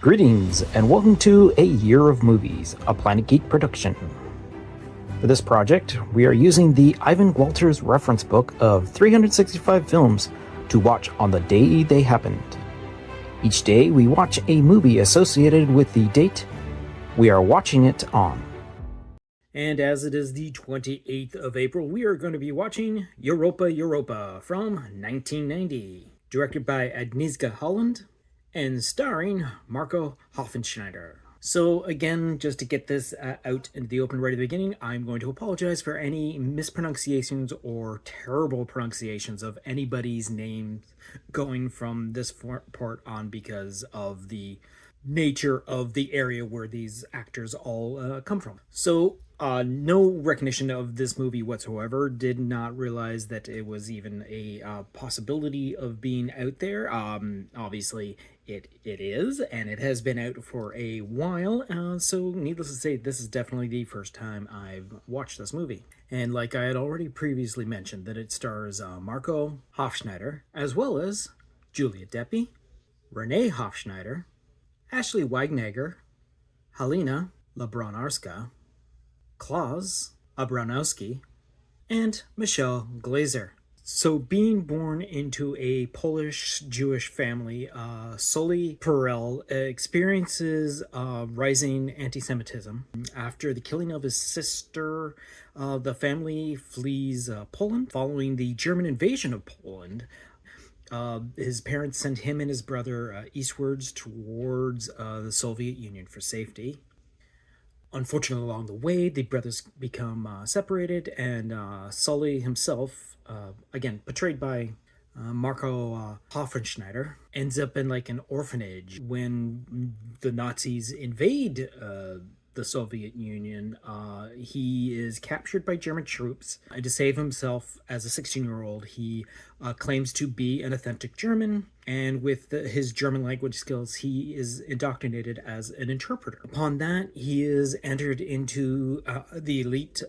Greetings, and welcome to A Year of Movies, a Planet Geek production. For this project, we are using the Ivan Walters reference book of 365 films to watch on the day they happened. Each day, we watch a movie associated with the date we are watching it on. And as it is the 28th of April, we are going to be watching Europa Europa from 1990, directed by Agnieszka Holland, and starring Marco Hoffenschneider. So again, just to get this out into the open right at the beginning, I'm going to apologize for any mispronunciations or terrible pronunciations of anybody's names going from this part on because of the nature of the area where these actors all come from. So no recognition of this movie whatsoever. Did not realize that it was even a possibility of being out there. Obviously, it is, and it has been out for a while. So needless to say, this is definitely the first time I've watched this movie. And like I had already previously mentioned, that it stars Marco Hofschneider, as well as Julia Deppy, Renee Hofschneider, Ashley Wagnager, Halina Labronarska, Klaus Abranowski, and Michelle Glazer. So being born into a Polish-Jewish family, Sully Perel experiences rising anti-Semitism. After the killing of his sister, the family flees Poland. Following the German invasion of Poland, his parents sent him and his brother eastwards towards the Soviet Union for safety. Unfortunately, along the way, the brothers become separated, and Sully himself, again portrayed by Marco Hoffenschneider, ends up in like an orphanage when the Nazis invade the Soviet Union. He is captured by German troops, and to save himself as a 16-year-old, he claims to be an authentic German, and with his German language skills, he is indoctrinated as an interpreter. Upon that, he is entered into the elite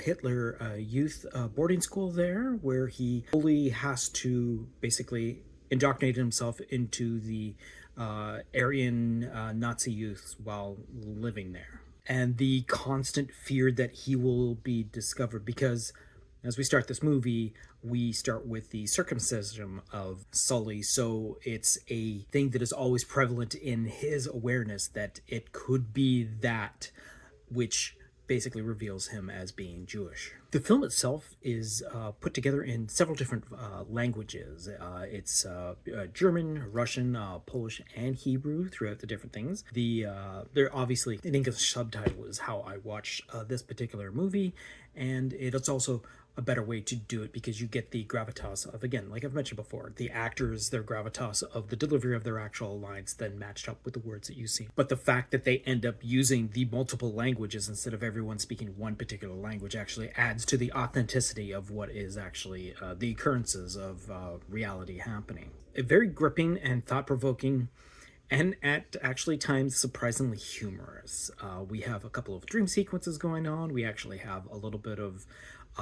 Hitler youth boarding school there, where he fully has to basically indoctrinate himself into the Aryan Nazi youths while living there. And the constant fear that he will be discovered, because as we start this movie, we start with the circumcision of Sully, so it's a thing that is always prevalent in his awareness that it could be that which basically reveals him as being Jewish. The film itself is put together in several different languages. It's German, Russian, Polish, and Hebrew throughout the different things. There obviously an English subtitle is how I watch this particular movie, and it's also a better way to do it because you get the gravitas of, again, like I've mentioned before, the actors, their gravitas of the delivery of their actual lines then matched up with the words that you see. But the fact that they end up using the multiple languages instead of everyone speaking one particular language actually adds to the authenticity of what is actually the occurrences of reality happening. A very gripping and thought-provoking, and at actually times surprisingly humorous. We have a couple of dream sequences going on. We actually have a little bit of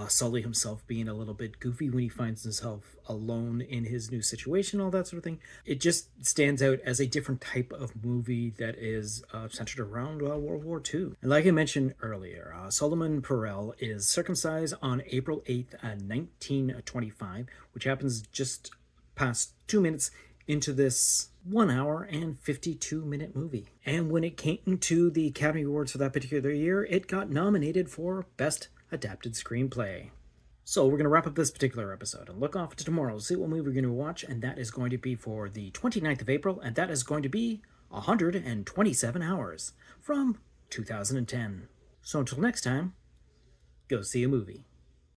Sully himself being a little bit goofy when he finds himself alone in his new situation, all that sort of thing. It just stands out as a different type of movie that is centered around World War II. And like I mentioned earlier, Solomon Perel is circumcised on April 8th, 1925, which happens just past 2 minutes into this 1 hour and 52-minute movie. And when it came to the Academy Awards for that particular year, it got nominated for Best Adapted Screenplay. So we're going to wrap up this particular episode and look off to tomorrow to see what movie we're going to watch, and that is going to be for the 29th of April, and that is going to be 127 Hours from 2010. So until next time, go see a movie.